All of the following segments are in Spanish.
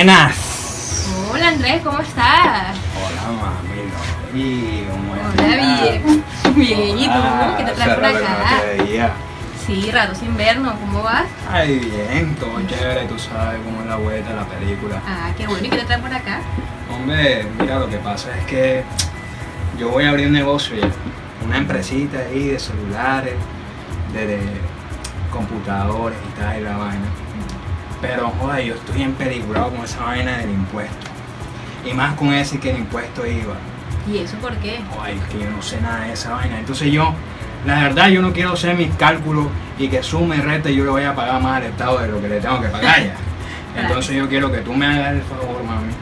Buenas. Hola Andrés, ¿cómo estás? Hola, mami. ¿Y cómo Hola, bien. Bien, ¿y tú? ¿Qué te traes por hace rato que acá? no te veía. Sí, rato sin vernos, ¿cómo vas? Ay, bien, todo chévere, tú sabes cómo es la vuelta de la película. Ah, qué bueno, ¿y qué te traes por acá? Hombre, mira, lo que pasa es que yo voy a abrir un negocio ya. Una empresita ahí de celulares, de computadores y tal, y la vaina. Pero, joder, yo estoy empeliculado con esa vaina del impuesto. Y más con ese que el impuesto IVA. ¿Y eso por qué? Joder, es que yo no sé nada de esa vaina. Entonces yo, la verdad, yo no quiero hacer mis cálculos y que sume y reste y yo le vaya a pagar más al Estado de lo que le tengo que pagar ya. Entonces yo quiero que tú me hagas el favor, mami,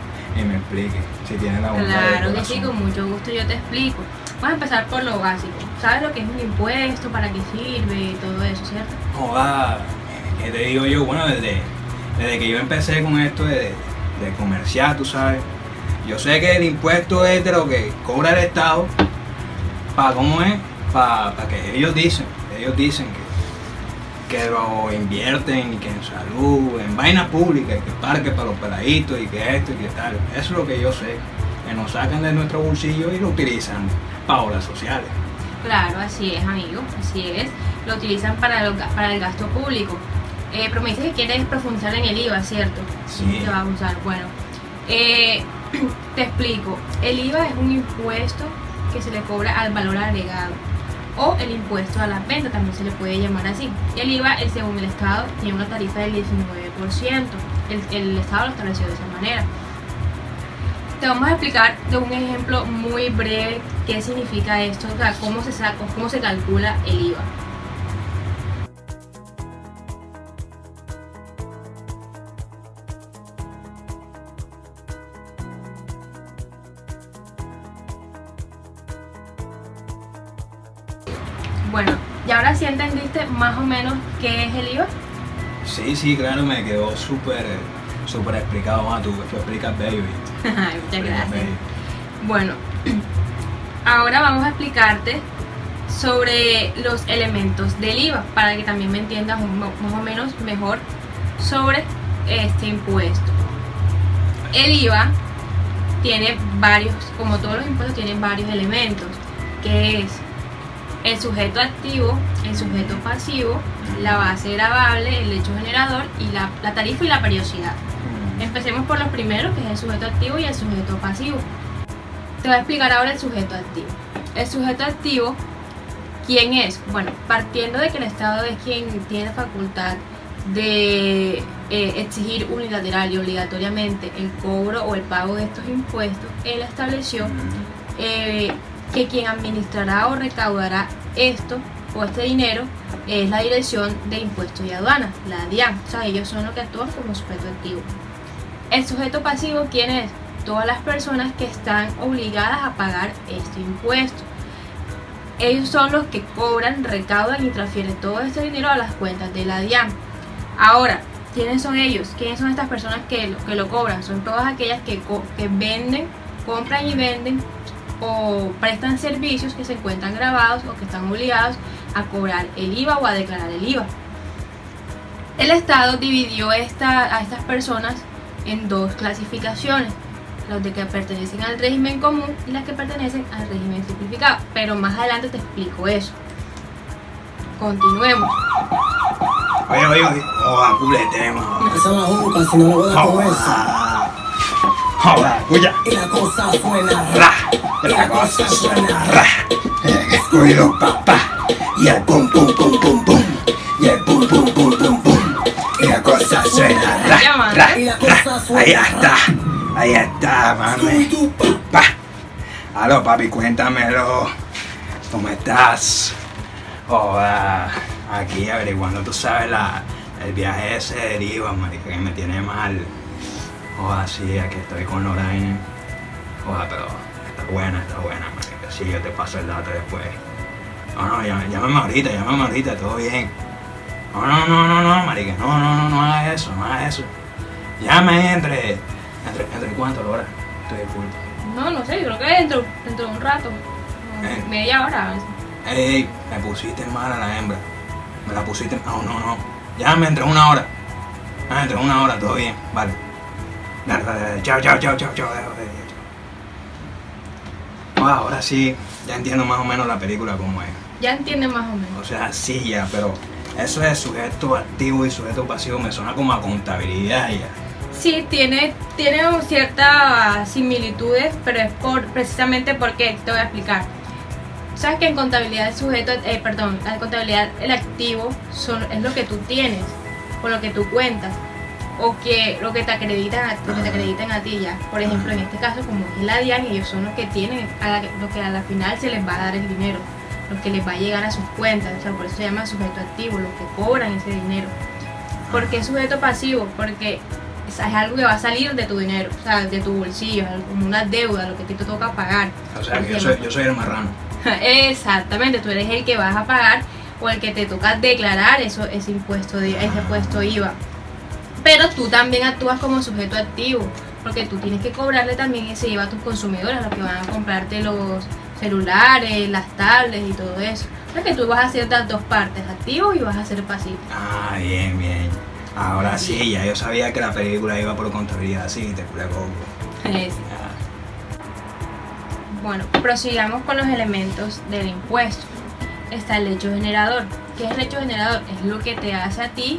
y me expliques si tienes la bondad de Claro que corazón. sí, con mucho gusto yo te explico. Vamos a empezar por lo básico. ¿Sabes lo que es un impuesto? ¿Para qué sirve? Y todo eso, ¿cierto? Joder, ¿qué te digo yo? Bueno, desde que yo empecé con esto de comerciar, tú sabes, yo sé que el impuesto es de lo que cobra el Estado, para cómo es, para que ellos dicen que lo invierten y que en salud, en vainas públicas, y que parque para los peladitos y que esto y que tal. Eso es lo que yo sé, que nos sacan de nuestro bolsillo y lo utilizan para obras sociales. Claro, así es, amigo, así es. Lo utilizan para el gasto público. Pero me dices que quieres profundizar en el IVA, ¿cierto? Sí. Te va a usar. Bueno, te explico. El IVA es un impuesto que se le cobra al valor agregado o el impuesto a la venta, también se le puede llamar así. El IVA, según el Estado, tiene una tarifa del 19%. El Estado lo estableció de esa manera. Te vamos a explicar de un ejemplo muy breve qué significa esto, o sea, cómo se calcula el IVA. Bueno, y ahora sí entendiste más o menos qué es el IVA. Sí, claro, me quedó súper explicado. Tú explicas bello. Muchas gracias. Bueno, ahora vamos a explicarte sobre los elementos del IVA para que también me entiendas más o menos mejor sobre este impuesto. El IVA tiene varios, como todos los impuestos, tienen varios elementos, que es el sujeto activo, el sujeto pasivo, la base gravable, el hecho generador y la tarifa y la periodicidad. Empecemos por los primeros, que es el sujeto activo y el sujeto pasivo. Te voy a explicar ahora el sujeto activo. El sujeto activo, ¿quién es? Bueno, partiendo de que el Estado es quien tiene la facultad de exigir unilateral y obligatoriamente el cobro o el pago de estos impuestos, él estableció que quien administrará o recaudará esto o este dinero es la Dirección de Impuestos y Aduanas, la DIAN. O sea, ellos son los que actúan como sujeto activo. El sujeto pasivo, ¿quién es? Todas las personas que están obligadas a pagar este impuesto. Ellos son los que cobran, recaudan y transfieren todo este dinero a las cuentas de la DIAN. Ahora, ¿quiénes son ellos? ¿Quiénes son estas personas que lo cobran? Son todas aquellas que venden, compran y venden o prestan servicios que se encuentran grabados o que están obligados a cobrar el IVA o a declarar el IVA. El Estado dividió a estas personas en dos clasificaciones, los de que pertenecen al régimen común y las que pertenecen al régimen simplificado, pero más adelante te explico eso. Continuemos. Oye, puletemos. Esa la juca, si no lo voy a comer. Joder, escucha. Y la cosa suena. Ra, la cosa suena. Ra. Cuido, papá. Y el pum, pum, pum, pum, pum. Y el pum, pum, pum, pum, pum. Y la cosa suena. Ra, ra, ra. Ahí está, mami. Pa. Aló, papi, cuéntamelo. ¿Cómo estás? Joder, aquí averiguando, tú sabes, el viaje ese del IVA, marica, que me tiene mal. Joder, sí, aquí estoy con Lorraine. Joder, pero está buena, marica. Sí, yo te paso el dato después. No, llámame ahorita, todo bien. No, marica, no hagas eso. Llame entre cuánto, Lora. Estoy de culpa. No sé, yo creo que dentro de un rato, media hora. Ey, me pusiste mal a la hembra. Me la pusiste. No. Llámame entre una hora. Entre una hora, todo bien, vale. Chao. Ahora sí, ya entiendo más o menos la película como es. Ya entiendes más o menos. O sea, sí, ya, pero eso de sujeto activo y sujeto pasivo me suena como a contabilidad ya. Sí, tiene ciertas similitudes, pero es precisamente porque te voy a explicar. Sabes que en contabilidad el sujeto, en contabilidad el activo es lo que tú tienes, con lo que tú cuentas, o que lo que te acreditan a ti ya. Por ejemplo, en este caso, como es la DIAN, ellos son los que tienen, lo que a la final se les va a dar el dinero, los que les va a llegar a sus cuentas. O sea, por eso se llama sujeto activo, los que cobran ese dinero. ¿Por qué sujeto pasivo? Porque es algo que va a salir de tu dinero, o sea, de tu bolsillo, como una deuda, lo que a ti te toca pagar. O sea, que yo soy el marrano. Exactamente, tú eres el que vas a pagar o el que te toca declarar ese impuesto IVA. Pero tú también actúas como sujeto activo, porque tú tienes que cobrarle también ese IVA a tus consumidores, a los que van a comprarte los celulares, las tablets y todo eso. O sea que tú vas a hacer las dos partes, activo y vas a ser pasivo. Ah, bien. Ahora sí, ya yo sabía que la película iba por contabilidad, sí, te culé poco. Sí. Bueno, prosigamos con los elementos del impuesto. Está el hecho generador. ¿Qué es el hecho generador? Es lo que te hace a ti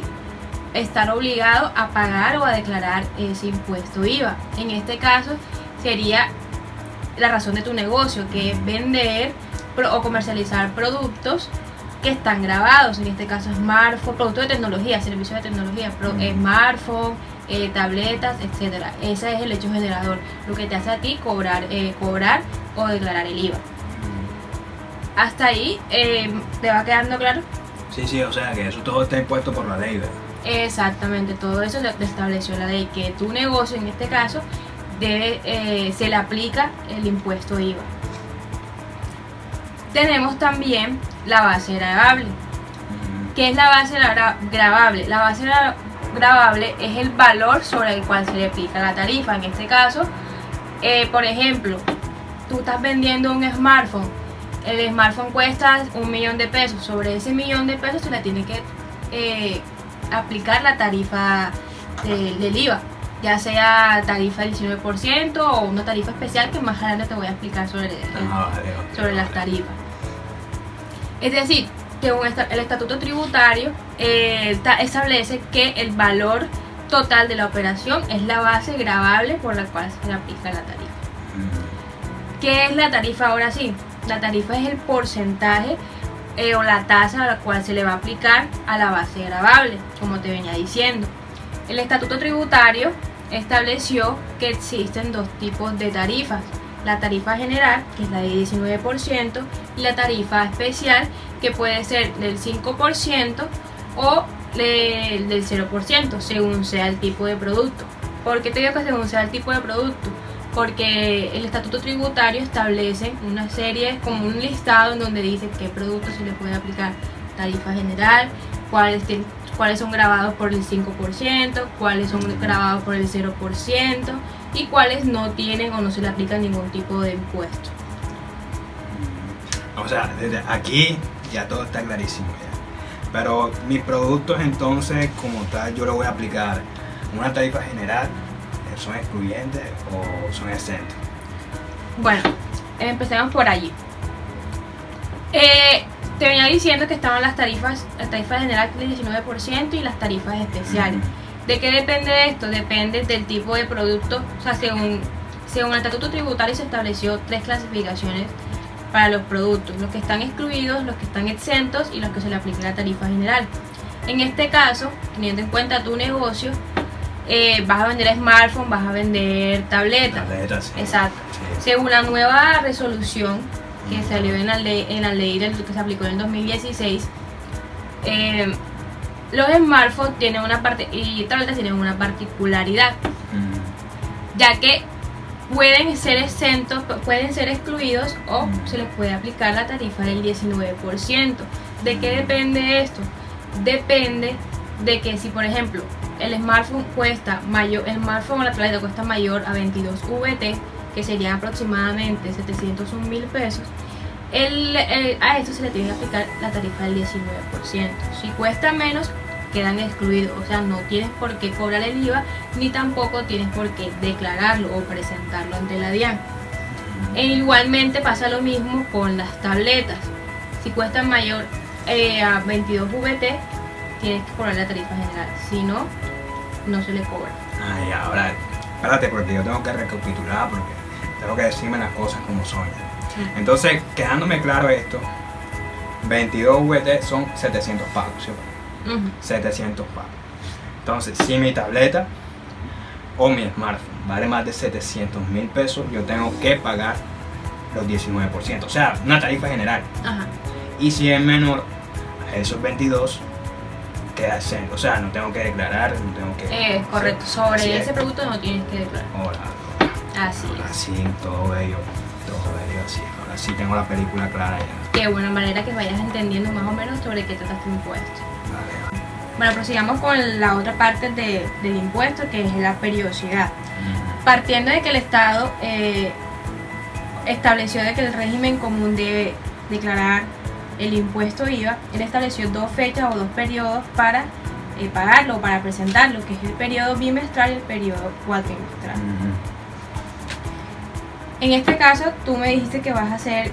estar obligado a pagar o a declarar ese impuesto IVA. En este caso sería la razón de tu negocio, que es vender o comercializar productos que están grabados. En este caso smartphone, productos de tecnología, servicios de tecnología, smartphone, tabletas, etcétera. Ese es el hecho generador, lo que te hace a ti cobrar o declarar el IVA. Hasta ahí, ¿te va quedando claro? Sí, o sea que eso todo está impuesto por la ley, ¿verdad? Exactamente, todo eso lo estableció la ley, que tu negocio en este caso se le aplica el impuesto IVA. Tenemos también la base gravable. ¿Qué es la base gravable? La base gravable es el valor sobre el cual se le aplica la tarifa. En este caso, por ejemplo, tú estás vendiendo un smartphone. El smartphone cuesta 1 millón de pesos. Sobre ese 1 millón de pesos se le tiene que aplicar la tarifa del IVA, ya sea tarifa del 19% o una tarifa especial que más adelante te voy a explicar sobre las tarifas. Es decir, según el estatuto tributario establece que el valor total de la operación es la base gravable por la cual se le aplica la tarifa. ¿Qué es la tarifa ahora sí? La tarifa es el porcentaje o la tasa a la cual se le va a aplicar a la base gravable, como te venía diciendo. El estatuto tributario estableció que existen dos tipos de tarifas: la tarifa general, que es la de 19%, y la tarifa especial, que puede ser del 5% o del 0%, según sea el tipo de producto. ¿Por qué te digo que según sea el tipo de producto? Porque el estatuto tributario establece una serie, como un listado en donde dice qué productos se le puede aplicar tarifa general, cuáles son grabados por el 5%, cuáles son grabados por el 0% y cuáles no tienen o no se le aplica ningún tipo de impuesto. O sea, desde aquí ya todo está clarísimo ya. Pero mis productos entonces, como tal, yo le voy a aplicar una tarifa general. ¿Son excluyentes o son exentos? Bueno, empecemos por allí. Te venía diciendo que estaban la tarifa general del 19% y las tarifas especiales. ¿De qué depende esto? Depende del tipo de producto. O sea, según el estatuto tributario se estableció 3 clasificaciones para los productos: los que están excluidos, los que están exentos y los que se le aplica la tarifa general. En este caso, teniendo en cuenta tu negocio, vas a vender smartphone, vas a vender tabletas. Sí. Exacto. Sí. Según la nueva resolución que salió en la ley que se aplicó en el 2016, los smartphones tienen una parte y tabletas tienen una particularidad, ya que pueden ser exentos, pueden ser excluidos o se les puede aplicar la tarifa del 19%. ¿De qué depende esto? Depende de que si, por ejemplo, el smartphone o la tableta cuesta mayor a 22 VT, que serían aproximadamente 701.000 pesos, a esto se le tiene que aplicar la tarifa del 19%. Si cuesta menos, quedan excluidos. O sea, no tienes por qué cobrar el IVA ni tampoco tienes por qué declararlo o presentarlo ante la DIAN. E igualmente pasa lo mismo con las tabletas. Si cuestan mayor a 22 VT, tienes que cobrar la tarifa general. Si no, no se le cobra. Ay, ahora, espérate, porque yo tengo que recapitular, porque tengo que decirme las cosas como son. Entonces, quedándome claro esto, 22 VT son 700 pagos, ¿sí? 700 pagos. Entonces, si mi tableta o mi smartphone vale más de 700.000 pesos, yo tengo que pagar los 19%, o sea, una tarifa general. Ajá. Y si es menor a esos 22, queda exento, o sea, no tengo que declarar, no tengo que... Es correcto, sobre Así ese es. producto no tienes que declarar. Ahora Así es. sí, todo bello, así. Ahora sí tengo la película clara ya. Qué buena manera que vayas entendiendo más o menos sobre qué trata este impuesto. Vale. Bueno, prosigamos con la otra parte del impuesto, que es la periodicidad. Partiendo de que el Estado estableció de que el régimen común debe declarar el impuesto IVA, él estableció 2 fechas o 2 periodos para pagarlo o para presentarlo, que es el periodo bimestral y el periodo cuatrimestral. En este caso, tú me dijiste que vas a hacer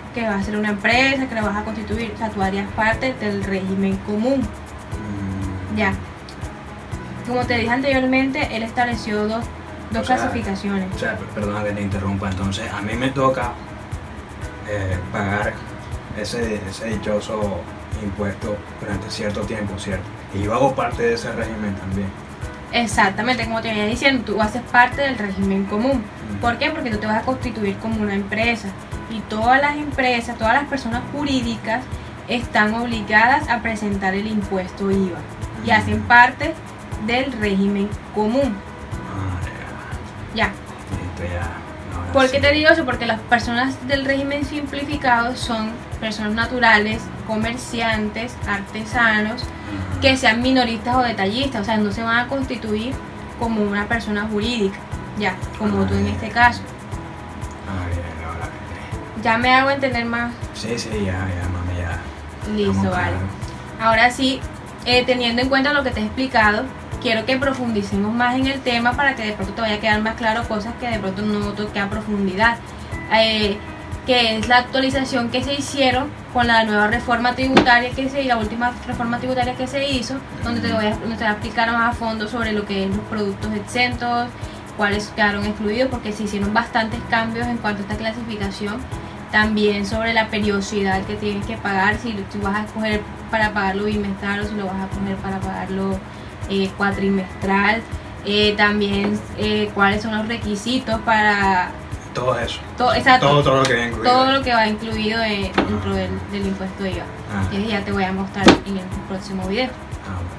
una empresa, que la vas a constituir, o sea, tú harías parte del régimen común. Ya. Como te dije anteriormente, él estableció dos O sea, clasificaciones. O sea, perdona que te interrumpa, entonces a mí me toca pagar ese dichoso impuesto durante cierto tiempo, ¿cierto? Y yo hago parte de ese régimen también. Exactamente, como te venía diciendo, tú haces parte del régimen común. ¿Por qué? Porque tú te vas a constituir como una empresa. Y todas las empresas, todas las personas jurídicas están obligadas a presentar el impuesto IVA. Y hacen parte del régimen común. Ya. Listo, ya. Ahora ¿Por sí. qué te digo eso? Porque las personas del régimen simplificado son personas naturales, comerciantes, artesanos, que sean minoristas o detallistas, o sea, no se van a constituir como una persona jurídica, ya, como tú en este caso. Bien, ahora Ya me hago entender más. sí, ya, mami, ya. Listo, Estamos vale. claros. Ahora sí, teniendo en cuenta lo que te he explicado, quiero que profundicemos más en el tema para que de pronto te vaya a quedar más claro cosas que de pronto no toqué a profundidad. Que es la actualización que se hicieron con la nueva reforma tributaria la última reforma tributaria que se hizo, donde te voy a explicar más a fondo sobre lo que es los productos exentos, cuáles quedaron excluidos, porque se hicieron bastantes cambios en cuanto a esta clasificación. También sobre la periodicidad que tienes que pagar, si vas a escoger para pagarlo bimestral o si lo vas a poner para pagarlo cuatrimestral. También cuáles son los requisitos para Todo eso. exacto, Todo lo que viene incluido. todo lo que va incluido dentro del impuesto IVA. Que ya te voy a mostrar en el próximo video. Bueno.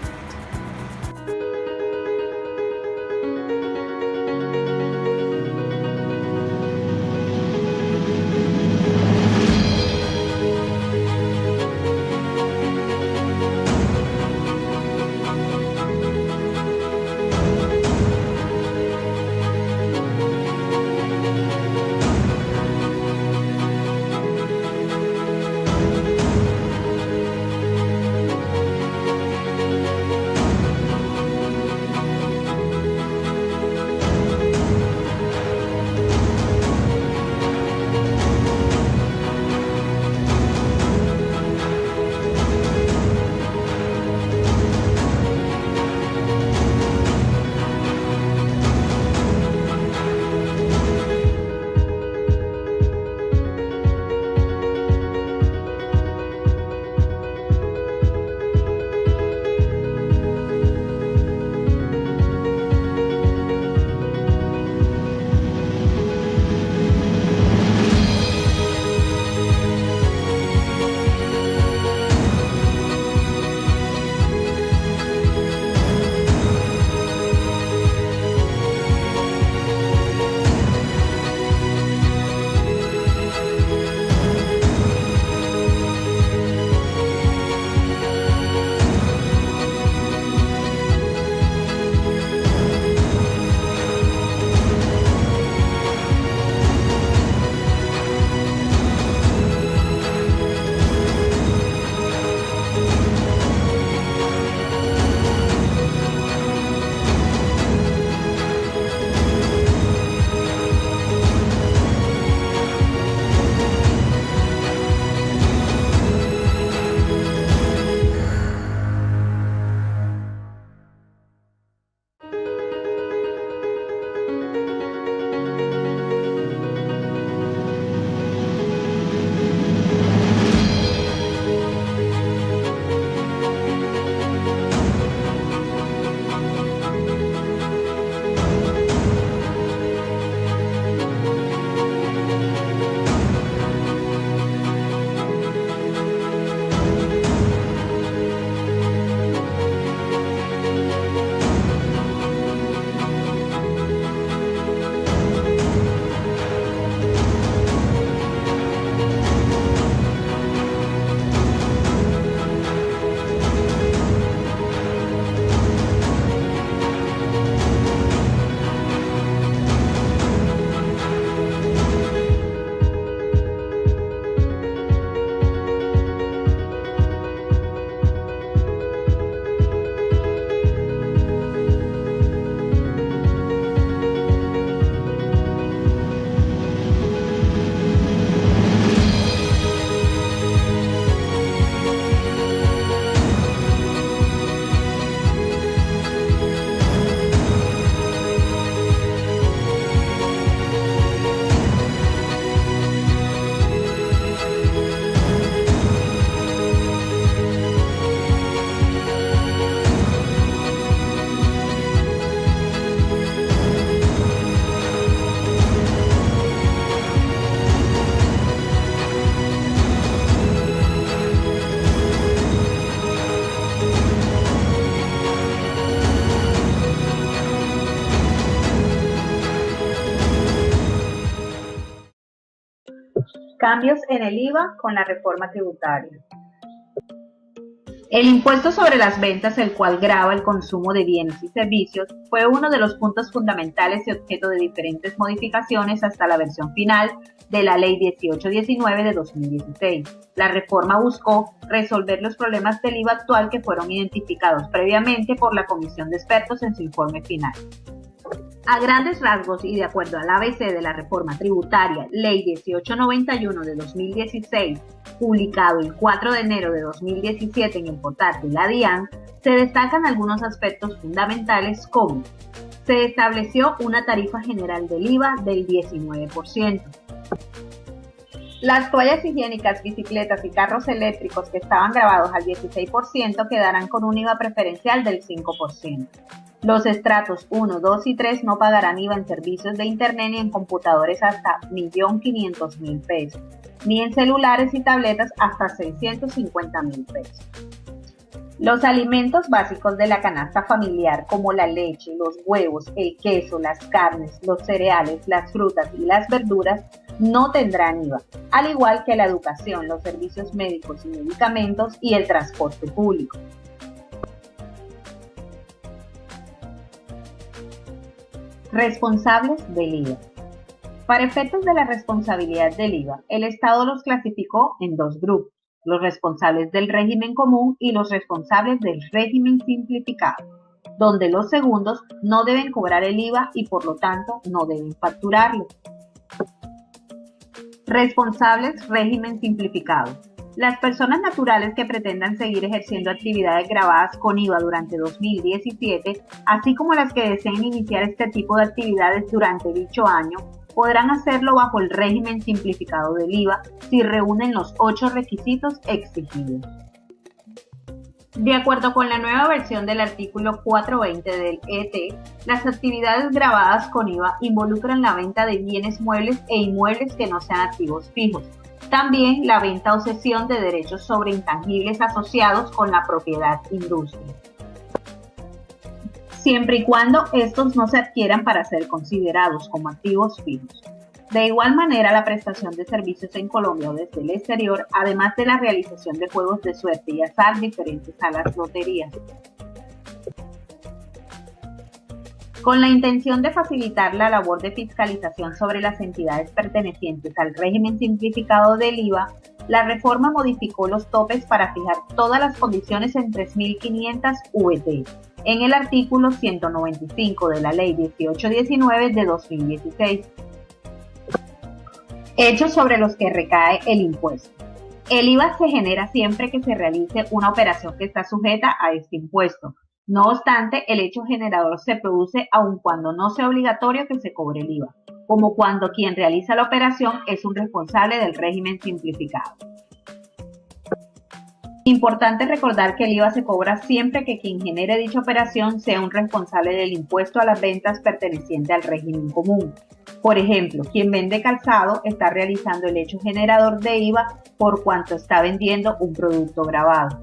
Cambios en el IVA con la reforma tributaria. El impuesto sobre las ventas, el cual grava el consumo de bienes y servicios, fue uno de los puntos fundamentales y objeto de diferentes modificaciones hasta la versión final de la Ley 1819 de 2016. La reforma buscó resolver los problemas del IVA actual que fueron identificados previamente por la Comisión de Expertos en su informe final. A grandes rasgos y de acuerdo al ABC de la reforma tributaria, Ley 1891 de 2016, publicado el 4 de enero de 2017 en el portal de la DIAN, se destacan algunos aspectos fundamentales como: se estableció una tarifa general del IVA del 19%. Las toallas higiénicas, bicicletas y carros eléctricos que estaban grabados al 16% quedarán con un IVA preferencial del 5%. Los estratos 1, 2 y 3 no pagarán IVA en servicios de Internet ni en computadores hasta 1.500.000 pesos, ni en celulares y tabletas hasta 650.000 pesos. Los alimentos básicos de la canasta familiar, como la leche, los huevos, el queso, las carnes, los cereales, las frutas y las verduras, no tendrán IVA, al igual que la educación, los servicios médicos y medicamentos y el transporte público. Responsables del IVA. Para efectos de la responsabilidad del IVA, el Estado los clasificó en dos grupos: los responsables del régimen común y los responsables del régimen simplificado, donde los segundos no deben cobrar el IVA y por lo tanto no deben facturarlo. Responsables régimen simplificado. Las personas naturales que pretendan seguir ejerciendo actividades gravadas con IVA durante 2017, así como las que deseen iniciar este tipo de actividades durante dicho año, podrán hacerlo bajo el régimen simplificado del IVA si reúnen los 8 requisitos exigidos. De acuerdo con la nueva versión del artículo 420 del ET, las actividades gravadas con IVA involucran la venta de bienes muebles e inmuebles que no sean activos fijos. También la venta o cesión de derechos sobre intangibles asociados con la propiedad industria, siempre y cuando estos no se adquieran para ser considerados como activos fijos. De igual manera, la prestación de servicios en Colombia o desde el exterior, además de la realización de juegos de suerte y azar diferentes a las loterías. Con la intención de facilitar la labor de fiscalización sobre las entidades pertenecientes al régimen simplificado del IVA, la reforma modificó los topes para fijar todas las condiciones en 3.500 VT, en el artículo 195 de la Ley 1819 de 2016. Hechos sobre los que recae el impuesto. El IVA se genera siempre que se realice una operación que está sujeta a este impuesto. No obstante, el hecho generador se produce aun cuando no sea obligatorio que se cobre el IVA, como cuando quien realiza la operación es un responsable del régimen simplificado. Importante recordar que el IVA se cobra siempre que quien genere dicha operación sea un responsable del impuesto a las ventas perteneciente al régimen común. Por ejemplo, quien vende calzado está realizando el hecho generador de IVA por cuanto está vendiendo un producto gravado.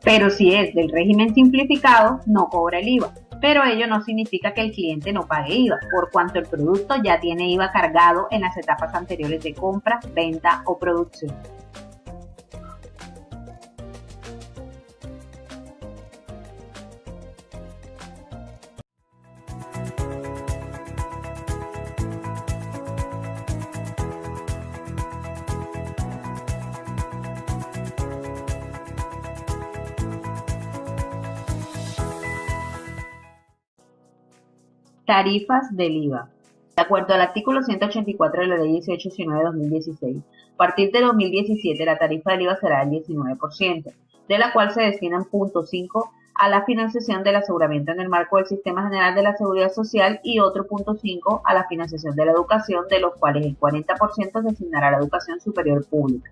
Pero si es del régimen simplificado, no cobra el IVA. Pero ello no significa que el cliente no pague IVA, por cuanto el producto ya tiene IVA cargado en las etapas anteriores de compra, venta o producción. Tarifas del IVA. De acuerdo al artículo 184 de la Ley 1819 de 2016, a partir de 2017 la tarifa del IVA será del 19%, de la cual se destinan 0.5 a la financiación del aseguramiento en el marco del Sistema General de la Seguridad Social y otro 0.5 a la financiación de la educación, de los cuales el 40% se asignará a la educación superior pública.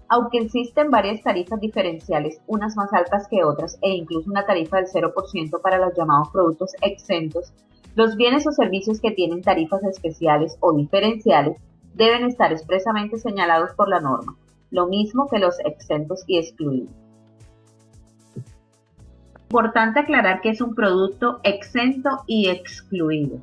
Aunque existen varias tarifas diferenciales, unas más altas que otras, e incluso una tarifa del 0% para los llamados productos exentos, los bienes o servicios que tienen tarifas especiales o diferenciales deben estar expresamente señalados por la norma, lo mismo que los exentos y excluidos. Importante aclarar que es un producto exento y excluido.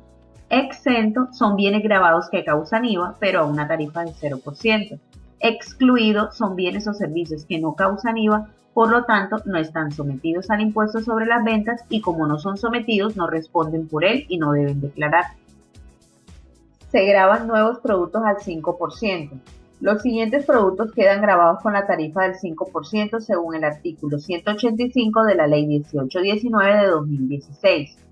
Exento son bienes gravados que causan IVA, pero a una tarifa de 0%. Excluido son bienes o servicios que no causan IVA, por lo tanto no están sometidos al impuesto sobre las ventas y como no son sometidos no responden por él y no deben declarar. Se graban nuevos productos al 5%. Los siguientes productos quedan gravados con la tarifa del 5% según el artículo 185 de la Ley 1819 de 2016.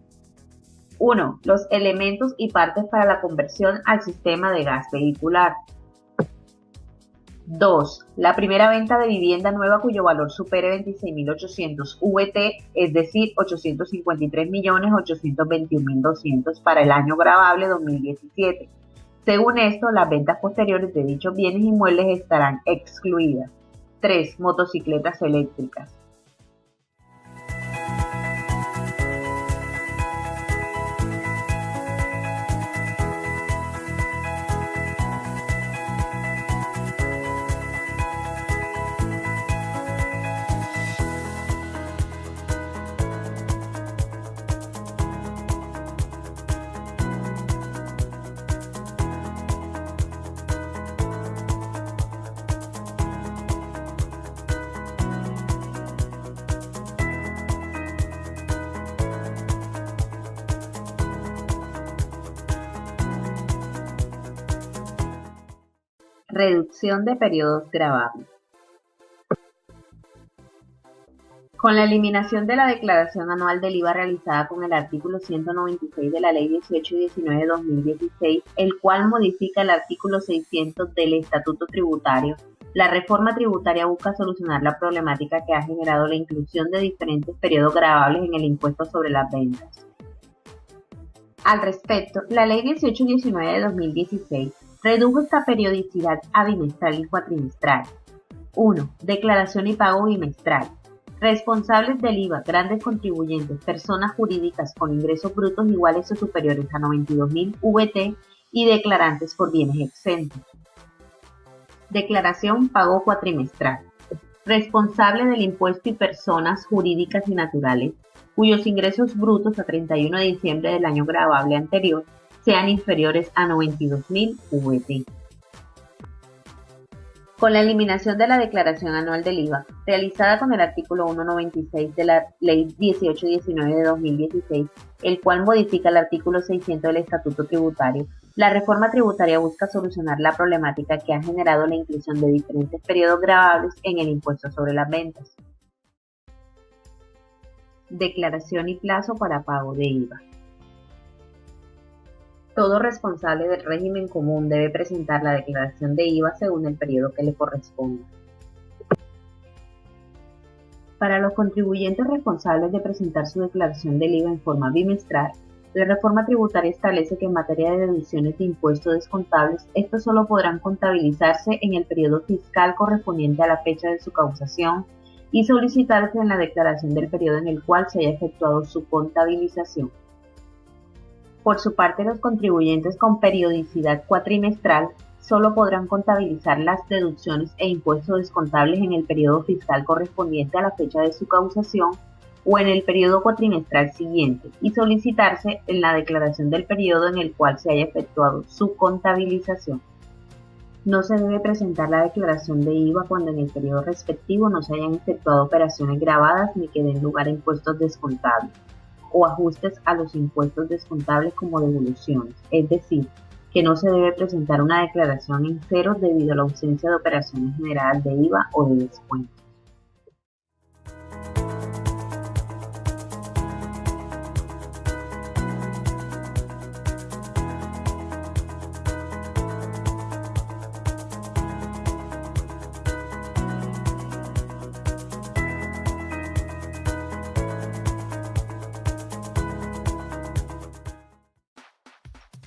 1. Los elementos y partes para la conversión al sistema de gas vehicular. 2. La primera venta de vivienda nueva cuyo valor supere 26.800 VT, es decir, 853.821.200 para el año gravable 2017. Según esto, las ventas posteriores de dichos bienes inmuebles estarán excluidas. 3. Motocicletas eléctricas. Reducción de periodos gravables. Con la eliminación de la declaración anual del IVA realizada con el artículo 196 de la Ley 1819 de 2016, el cual modifica el artículo 600 del Estatuto Tributario, la reforma tributaria busca solucionar la problemática que ha generado la inclusión de diferentes periodos gravables en el impuesto sobre las ventas. Al respecto, la Ley 1819 de 2016 redujo esta periodicidad a bimestral y cuatrimestral. 1. Declaración y pago bimestral. Responsables del IVA, grandes contribuyentes, personas jurídicas con ingresos brutos iguales o superiores a 92.000 VT y declarantes por bienes exentos. Declaración pago cuatrimestral. Responsable del impuesto y personas jurídicas y naturales cuyos ingresos brutos a 31 de diciembre del año gravable anterior sean inferiores a 92.000 VT. Con la eliminación de la declaración anual del IVA, realizada con el artículo 196 de la Ley 1819 de 2016, el cual modifica el artículo 600 del Estatuto Tributario, la reforma tributaria busca solucionar la problemática que ha generado la inclusión de diferentes periodos gravables en el impuesto sobre las ventas. Declaración y plazo para pago de IVA. Todo responsable del régimen común debe presentar la declaración de IVA según el periodo que le corresponda. Para los contribuyentes responsables de presentar su declaración del IVA en forma bimestral, la reforma tributaria establece que en materia de deducciones de impuestos descontables, estos solo podrán contabilizarse en el periodo fiscal correspondiente a la fecha de su causación y solicitarse en la declaración del periodo en el cual se haya efectuado su contabilización. Por su parte, los contribuyentes con periodicidad cuatrimestral solo podrán contabilizar las deducciones e impuestos descontables en el periodo fiscal correspondiente a la fecha de su causación o en el periodo cuatrimestral siguiente y solicitarse en la declaración del periodo en el cual se haya efectuado su contabilización. No se debe presentar la declaración de IVA cuando en el periodo respectivo no se hayan efectuado operaciones gravadas ni que den lugar a impuestos descontables o ajustes a los impuestos descontables como devoluciones, es decir, que no se debe presentar una declaración en ceros debido a la ausencia de operaciones generadas de IVA o de descuento.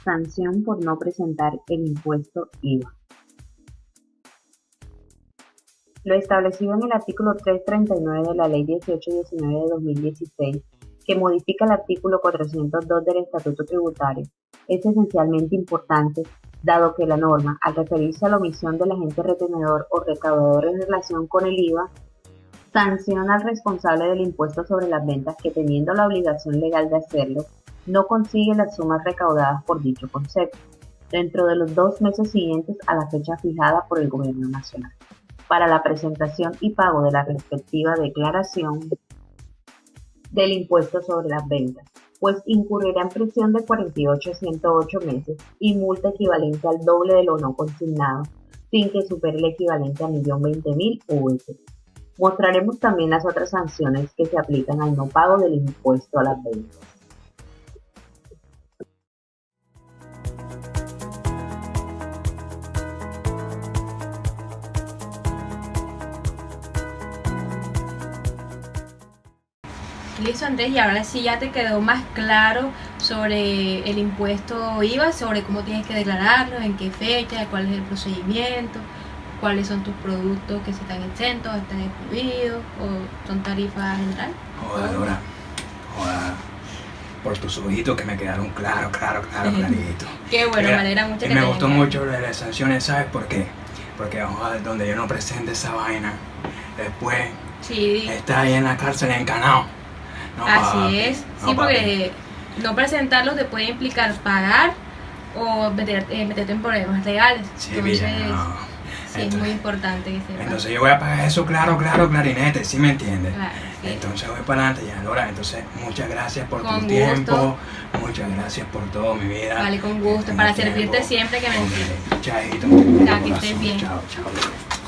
Sanción por no presentar el impuesto IVA. Lo establecido en el artículo 339 de la Ley 1819 de 2016, que modifica el artículo 402 del Estatuto Tributario, es esencialmente importante, dado que la norma, al referirse a la omisión del agente retenedor o recaudador en relación con el IVA, sanciona al responsable del impuesto sobre las ventas que, teniendo la obligación legal de hacerlo, no consigue las sumas recaudadas por dicho concepto dentro de los 2 meses siguientes a la fecha fijada por el Gobierno Nacional para la presentación y pago de la respectiva declaración del impuesto sobre las ventas, pues incurrirá en prisión de 48 a 108 meses y multa equivalente al doble de lo no consignado, sin que supere el equivalente a 1.020.000 USD. Mostraremos también las otras sanciones que se aplican al no pago del impuesto a las ventas. Listo, Andrés, y ahora sí ya te quedó más claro sobre el impuesto IVA, sobre cómo tienes que declararlo, en qué fecha, cuál es el procedimiento, cuáles son tus productos que si están exentos, están excluidos o son tarifas general. Joder, Dora. Joder. Por tus ojitos que me quedaron clarito. Qué bueno, me alegra mucho y que me te gustó hayan mucho lo de las sanciones, ¿sabes por qué? Porque joder, donde yo no presente esa vaina, después Sí, está ahí en la cárcel encanado. No, así papi, es. no, Sí, papi. porque no presentarlo te puede implicar pagar o meterte en problemas legales. Sí, Entonces, bien, no. sí, es muy importante que sepas. Entonces yo voy a pagar eso clarinete, ¿sí me entiendes? Claro, sí. Entonces voy para adelante ya, Dora. Entonces muchas gracias por Con tu tiempo, gusto. muchas gracias por todo, mi vida. Vale, con gusto, para servirte siempre que me Hombre, entiendes. chaito. Ya, que estés Corazón, bien. Chao, chao.